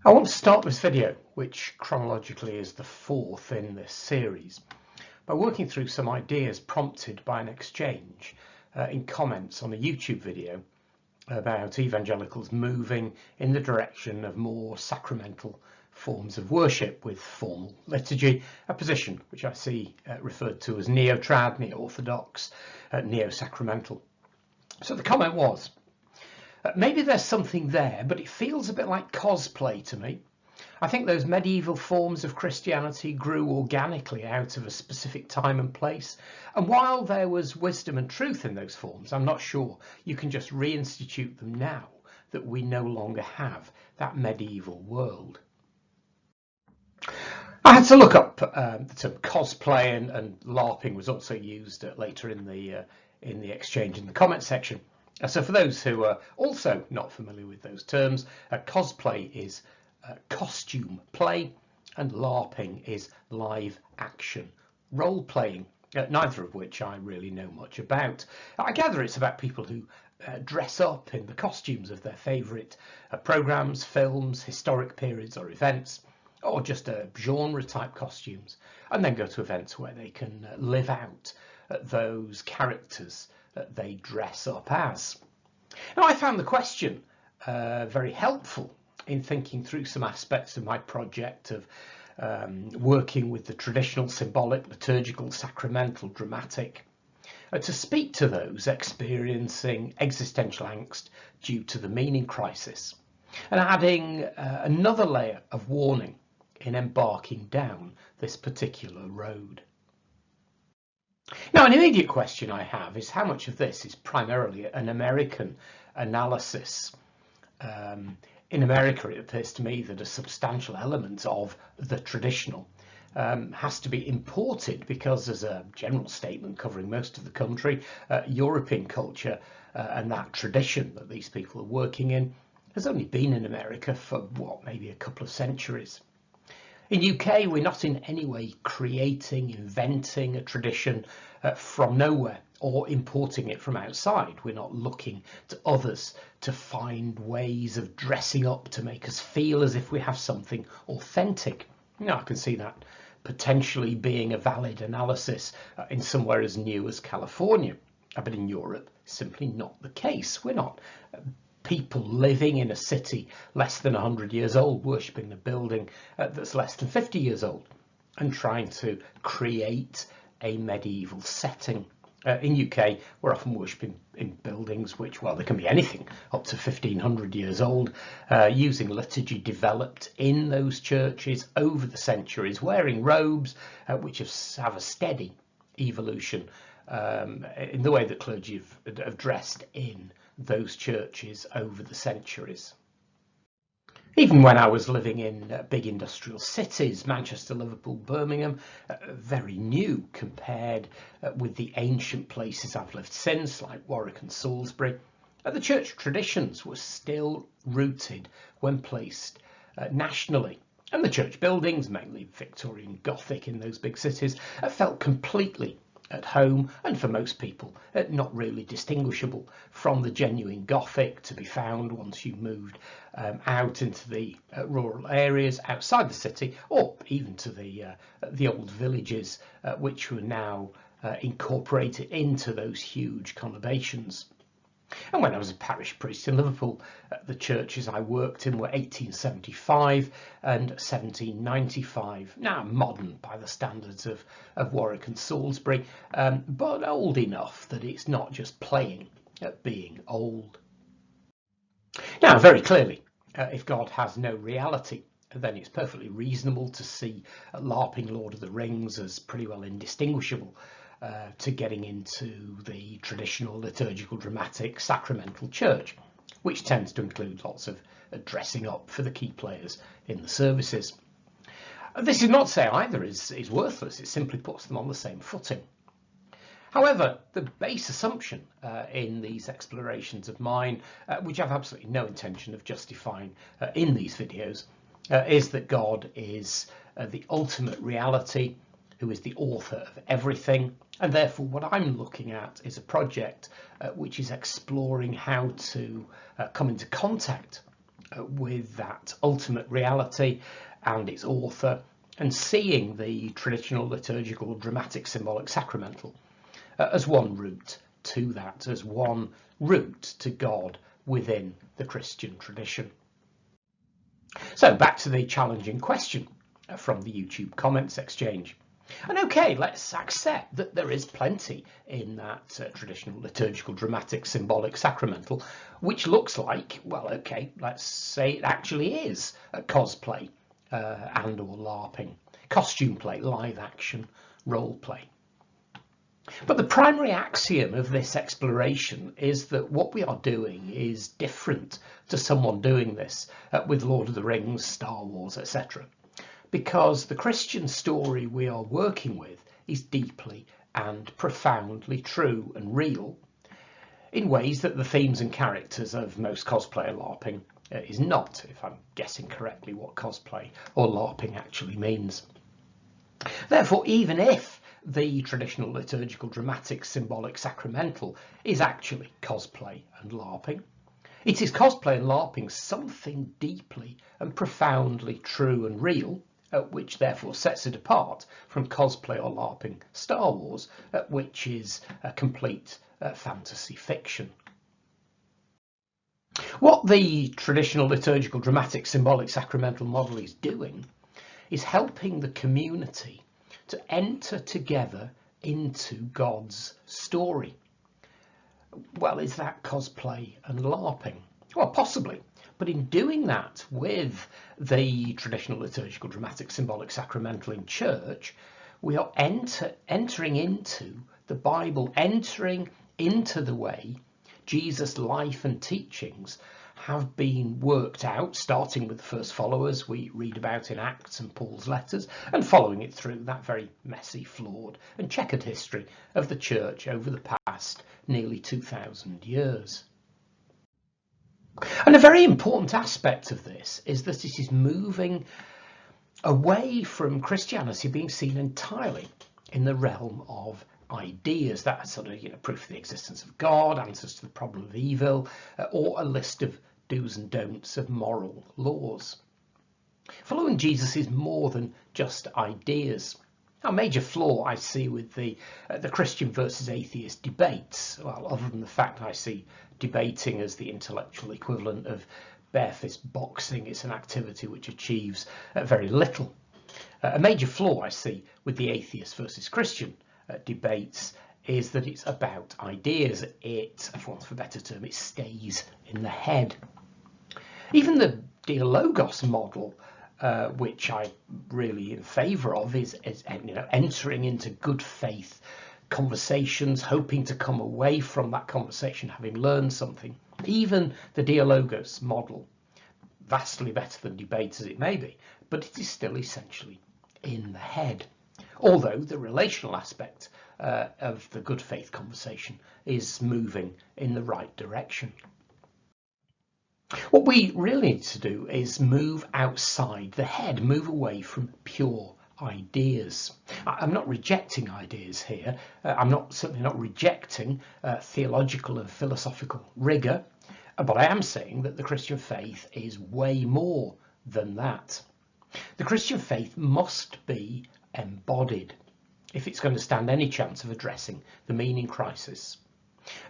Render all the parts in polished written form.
I want to start this video, which chronologically is the fourth in this series, by working through some ideas prompted by an exchange in comments on a YouTube video about evangelicals moving in the direction of more sacramental forms of worship with formal liturgy, a position which I see referred to as neo-trad, neo-orthodox, neo-sacramental. So the comment was, maybe there's something there, but it feels a bit like cosplay to me. I think those medieval forms of Christianity grew organically out of a specific time and place. And while there was wisdom and truth in those forms, I'm not sure you can just reinstitute them now that we no longer have that medieval world. I had to look up the term cosplay, and Larping was also used later in the exchange in the comment section. So for those who are also not familiar with those terms, cosplay is costume play and LARPing is live action role playing, neither of which I really know much about. I gather it's about people who dress up in the costumes of their favourite programmes, films, historic periods or events, or just genre type costumes, and then go to events where they can live out those characters that they dress up as. Now, I found the question very helpful in thinking through some aspects of my project of working with the traditional, symbolic, liturgical, sacramental, dramatic, to speak to those experiencing existential angst due to the meaning crisis, and adding another layer of warning in embarking down this particular road. Now, an immediate question I have is how much of this is primarily an American analysis. In America, it appears to me that a substantial element of the traditional has to be imported because, as a general statement covering most of the country, European culture and that tradition that these people are working in has only been in America for, what, maybe a couple of centuries. In UK, we're not in any way creating, inventing a tradition from nowhere or importing it from outside. We're not looking to others to find ways of dressing up to make us feel as if we have something authentic. Now, I can see that potentially being a valid analysis in somewhere as new as California, but in Europe, simply not the case. We're not people living in a city less than 100 years old, worshipping a building that's less than 50 years old and trying to create a medieval setting. In UK, we're often worshipping in buildings which, well, they can be anything up to 1500 years old, using liturgy developed in those churches over the centuries, wearing robes which have a steady evolution in the way that clergy have dressed in those churches over the centuries. Even when I was living in big industrial cities, Manchester, Liverpool, Birmingham, very new compared with the ancient places I've lived since, like Warwick and Salisbury, the church traditions were still rooted when placed nationally. And the church buildings, mainly Victorian Gothic in those big cities, felt completely at home, and for most people not really distinguishable from the genuine Gothic to be found once you moved out into the rural areas outside the city, or even to the old villages which were now incorporated into those huge conurbations. And when I was a parish priest in Liverpool, the churches I worked in were 1875 and 1795. Now modern by the standards of Warwick and Salisbury, but old enough that it's not just playing at being old. Now, very clearly, if God has no reality, then it's perfectly reasonable to see LARPing Lord of the Rings as pretty well indistinguishable to getting into the traditional liturgical, dramatic, sacramental church, which tends to include lots of dressing up for the key players in the services. This is not to say either is worthless, it simply puts them on the same footing. However, the base assumption in these explorations of mine, which I have absolutely no intention of justifying in these videos, is that God is the ultimate reality, who is the author of everything, and therefore what I'm looking at is a project which is exploring how to come into contact with that ultimate reality and its author, and seeing the traditional, liturgical, dramatic, symbolic, sacramental as one route to that, as one route to God within the Christian tradition. So back to the challenging question from the YouTube comments exchange. And okay, let's accept that there is plenty in that traditional, liturgical, dramatic, symbolic, sacramental, which looks like, well, okay, let's say it actually is cosplay and or LARPing, costume play, live action, role play. But the primary axiom of this exploration is that what we are doing is different to someone doing this with Lord of the Rings, Star Wars, etc. Because the Christian story we are working with is deeply and profoundly true and real in ways that the themes and characters of most cosplay or LARPing is not, if I'm guessing correctly what cosplay or LARPing actually means. Therefore, even if the traditional, liturgical, dramatic, symbolic, sacramental is actually cosplay and LARPing, it is cosplay and LARPing something deeply and profoundly true and real, which therefore sets it apart from cosplay or LARPing Star Wars, which is a complete fantasy fiction. What the traditional, liturgical, dramatic, symbolic, sacramental model is doing is helping the community to enter together into God's story. Well, is that cosplay and LARPing? Well, possibly. But in doing that with the traditional, liturgical, dramatic, symbolic, sacramental in church, we are entering into the Bible, entering into the way Jesus' life and teachings have been worked out, starting with the first followers we read about in Acts and Paul's letters, and following it through that very messy, flawed and checkered history of the church over the past nearly 2,000 years. And a very important aspect of this is that it is moving away from Christianity being seen entirely in the realm of ideas, that sort of proof of the existence of God, answers to the problem of evil, or a list of do's and don'ts of moral laws. Following Jesus is more than just ideas. A major flaw I see with the Christian versus atheist debates, well, other than the fact I see debating as the intellectual equivalent of barefist boxing, it's an activity which achieves very little. A major flaw I see with the atheist versus Christian debates is that it's about ideas. It, for want of a better term, it stays in the head. Even the dialogos model, which I'm really in favour of, is entering into good faith conversations, hoping to come away from that conversation having learned something. Even the dialogos model, vastly better than debate as it may be, but it is still essentially in the head. Although the relational aspect of the good faith conversation is moving in the right direction. What we really need to do is move outside the head, move away from pure ideas. I'm not rejecting ideas here. I'm certainly not rejecting theological and philosophical rigour, but I am saying that the Christian faith is way more than that. The Christian faith must be embodied if it's going to stand any chance of addressing the meaning crisis.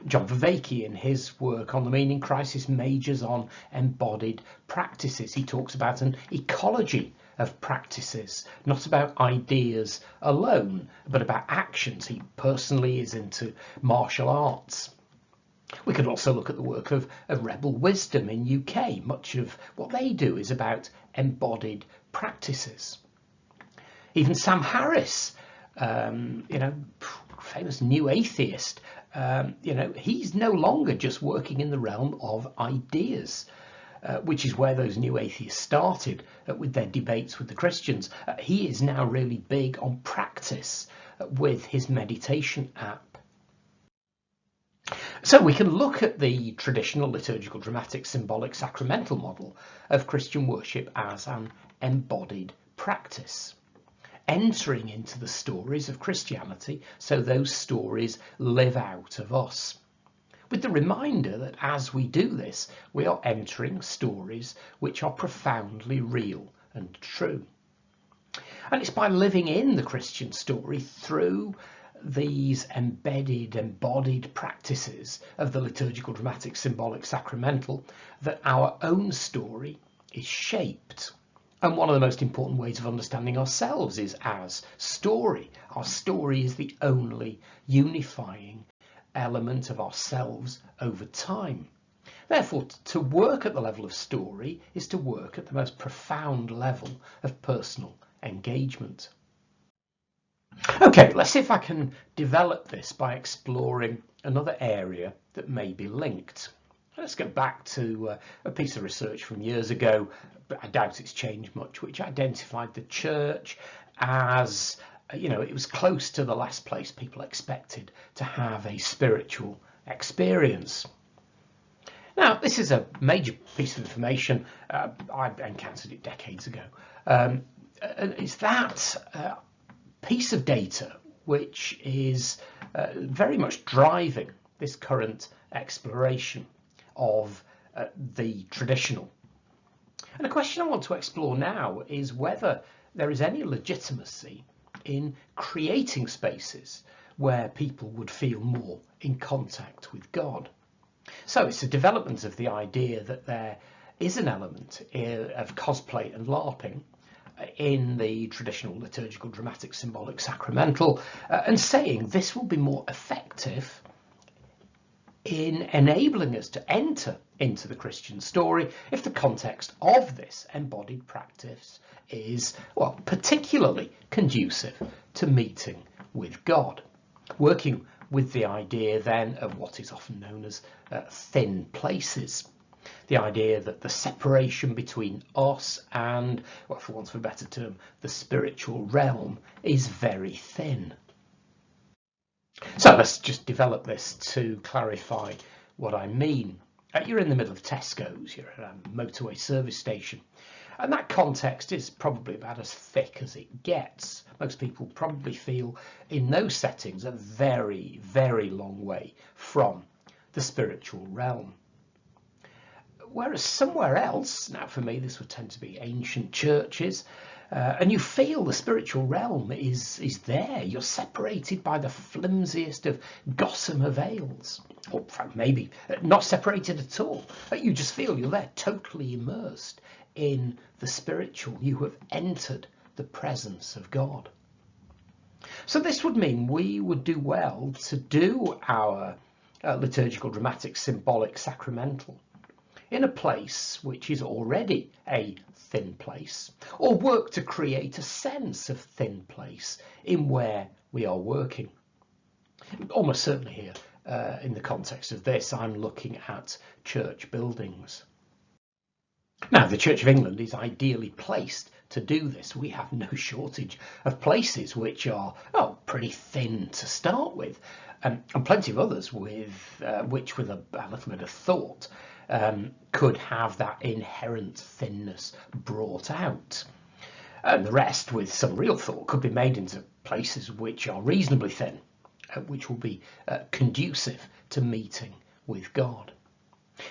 John Vervaeke, in his work on the meaning crisis, majors on embodied practices. He talks about an ecology of practices, not about ideas alone, but about actions. He personally is into martial arts. We could also look at the work of Rebel Wisdom in UK. Much of what they do is about embodied practices. Even Sam Harris, famous new atheist, he's no longer just working in the realm of ideas, which is where those new atheists started with their debates with the Christians. He is now really big on practice with his meditation app. So we can look at the traditional, liturgical, dramatic, symbolic, sacramental model of Christian worship as an embodied practice, entering into the stories of Christianity so those stories live out of us. with the reminder that as we do this, we are entering stories which are profoundly real and true. And it's by living in the Christian story through these embedded, embodied practices of the liturgical, dramatic, symbolic, sacramental that our own story is shaped. And one of the most important ways of understanding ourselves is as story. Our story is the only unifying element of ourselves over time. Therefore, to work at the level of story is to work at the most profound level of personal engagement. Okay, let's see if I can develop this by exploring another area that may be linked. Let's go back to a piece of research from years ago, but I doubt it's changed much, which identified the church as, it was close to the last place people expected to have a spiritual experience. Now, this is a major piece of information. I encountered it decades ago. And it's that piece of data which is very much driving this current exploration of the traditional. And a question I want to explore now is whether there is any legitimacy in creating spaces where people would feel more in contact with God. So it's a development of the idea that there is an element of cosplay and Larping in the traditional liturgical, dramatic, symbolic, sacramental, and saying this will be more effective in enabling us to enter into the Christian story if the context of this embodied practice is, well, particularly conducive to meeting with God. Working with the idea then of what is often known as thin places. The idea that the separation between us and, well, for want of a better term, the spiritual realm is very thin. So let's just develop this to clarify what I mean. You're in the middle of Tesco's, you're at a motorway service station, and that context is probably about as thick as it gets. Most people probably feel in those settings a very, very long way from the spiritual realm. Whereas somewhere else, now for me this would tend to be ancient churches, and you feel the spiritual realm is there. You're separated by the flimsiest of gossamer veils, or in fact maybe not separated at all. You just feel you're there, totally immersed in the spiritual. You have entered the presence of God. So this would mean we would do well to do our liturgical, dramatic, symbolic, sacramental in a place which is already a thin place, or work to create a sense of thin place in where we are working. Almost certainly here, in the context of this, I'm looking at church buildings. Now, the Church of England is ideally placed to do this. We have no shortage of places which are, pretty thin to start with, and plenty of others with which, with a little bit of thought, could have that inherent thinness brought out. And the rest, with some real thought, could be made into places which are reasonably thin, which will be conducive to meeting with God.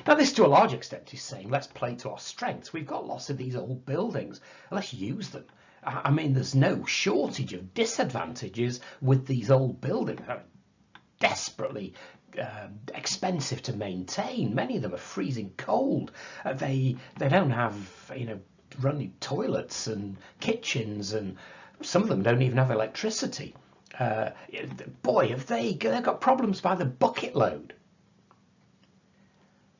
Now, this to a large extent is saying, let's play to our strengths. We've got lots of these old buildings, let's use them. I mean, there's no shortage of disadvantages with these old buildings. Desperately expensive to maintain. Many of them are freezing cold. They don't have running toilets and kitchens, and some of them don't even have electricity. Boy, they've got problems by the bucket load.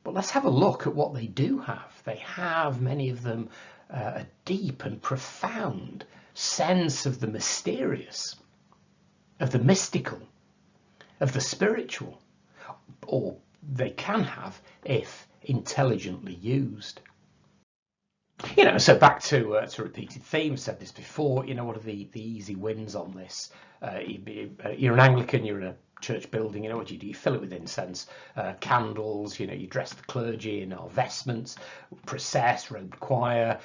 But let's have a look at what they do have. They have, many of them, a deep and profound sense of the mysterious, of the mystical, of the spiritual, or they can have if intelligently used. So back to repeated themes, said this before, what are the easy wins on this? You're an Anglican, you're in a church building, what do? You fill it with incense, candles, you dress the clergy in our vestments, process, robed choir,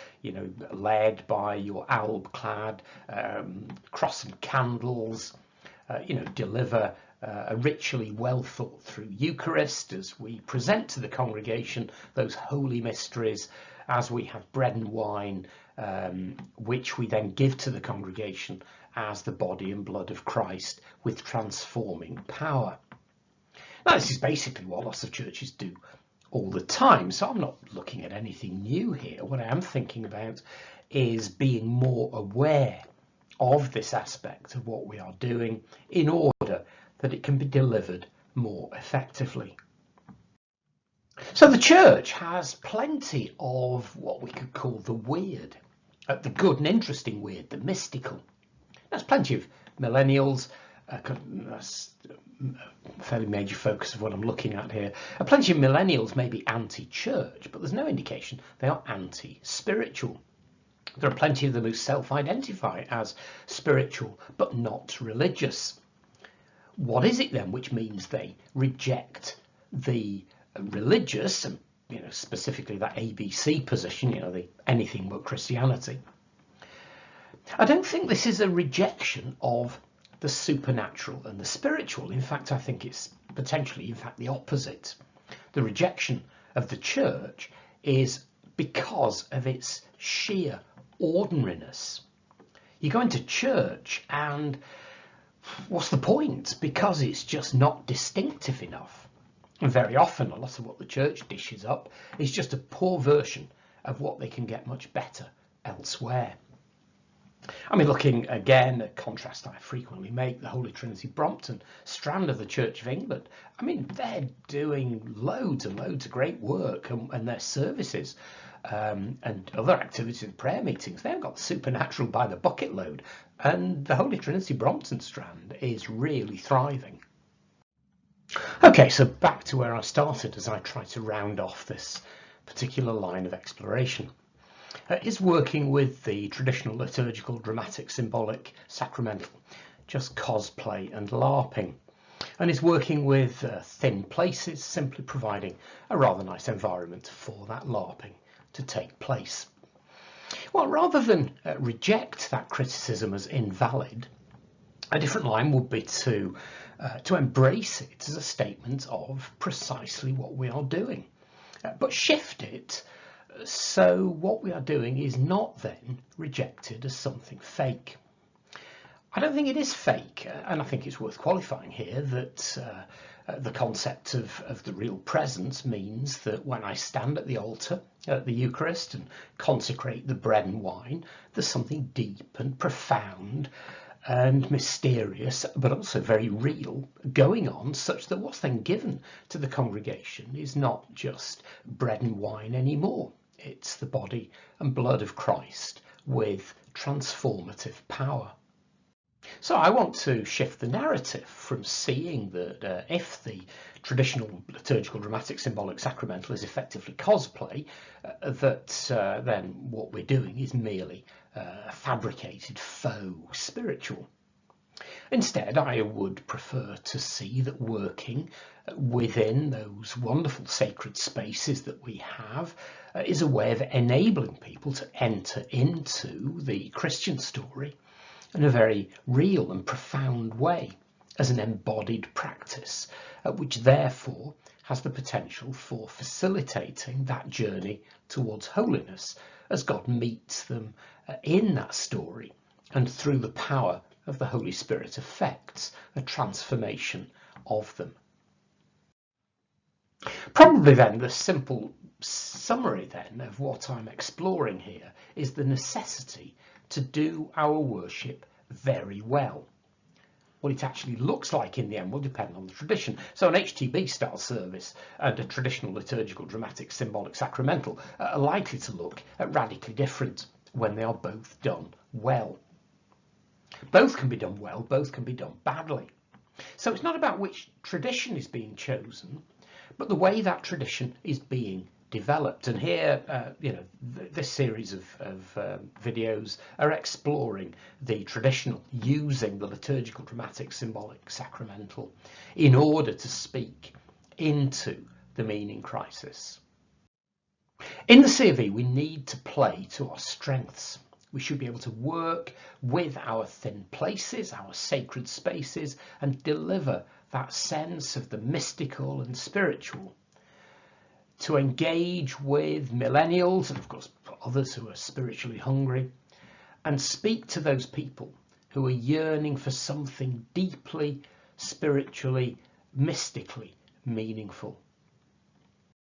led by your alb clad, cross and candles, deliver a ritually well thought through Eucharist, as we present to the congregation those holy mysteries, as we have bread and wine, which we then give to the congregation as the body and blood of Christ with transforming power. Now, this is basically what lots of churches do all the time, so I'm not looking at anything new here. What I am thinking about is being more aware of this aspect of what we are doing in order that it can be delivered more effectively. So the church has plenty of what we could call the weird, the good and interesting weird, the mystical. There's plenty of millennials, that's a fairly major focus of what I'm looking at here. Plenty of millennials may be anti-church, but there's no indication they are anti-spiritual. There are plenty of them who self-identify as spiritual but not religious. What is it then which means they reject the religious, and specifically that ABC position, the anything but Christianity? I don't think this is a rejection of the supernatural and the spiritual. In fact, I think it's potentially, in fact, the opposite. The rejection of the church is because of its sheer ordinariness. You go into church and what's the point? Because it's just not distinctive enough. And very often, a lot of what the church dishes up is just a poor version of what they can get much better elsewhere. I mean, looking again at contrast I frequently make, the Holy Trinity Brompton strand of the Church of England. I mean, they're doing loads and loads of great work, and their services and other activities and prayer meetings, they've got supernatural by the bucket load, and the Holy Trinity Brompton strand is really thriving. Okay, so back to where I started as I try to round off this particular line of exploration. Is working with the traditional liturgical, dramatic, symbolic, sacramental, just cosplay and larping, and is working with thin places, simply providing a rather nice environment for that larping to take place. Well, rather than reject that criticism as invalid, a different line would be to embrace it as a statement of precisely what we are doing, but shift it so what we are doing is not then rejected as something fake. I don't think it is fake, and I think it's worth qualifying here that the concept of the real presence means that when I stand at the altar at the Eucharist and consecrate the bread and wine, there's something deep and profound and mysterious, but also very real, going on, such that what's then given to the congregation is not just bread and wine anymore. It's the body and blood of Christ with transformative power. So I want to shift the narrative from seeing that if the traditional liturgical, dramatic, symbolic, sacramental is effectively cosplay, that then what we're doing is merely a fabricated faux spiritual. Instead, I would prefer to see that working within those wonderful sacred spaces that we have is a way of enabling people to enter into the Christian story in a very real and profound way, as an embodied practice, which therefore has the potential for facilitating that journey towards holiness as God meets them in that story, and through the power of the Holy Spirit affects a transformation of them. Probably then the simple summary then of what I'm exploring here is the necessity to do our worship very well. What it actually looks like in the end will depend on the tradition. So an HTB style service and a traditional liturgical, dramatic, symbolic, sacramental are likely to look radically different when they are both done well. Both can be done well, both can be done badly. So it's not about which tradition is being chosen, but the way that tradition is being developed. And here, this series of videos are exploring the traditional, using the liturgical, dramatic, symbolic, sacramental in order to speak into the meaning crisis. In the COV, we need to play to our strengths. We should be able to work with our thin places, our sacred spaces, and deliver that sense of the mystical and spiritual, to engage with millennials and of course others who are spiritually hungry, and speak to those people who are yearning for something deeply, spiritually, mystically meaningful.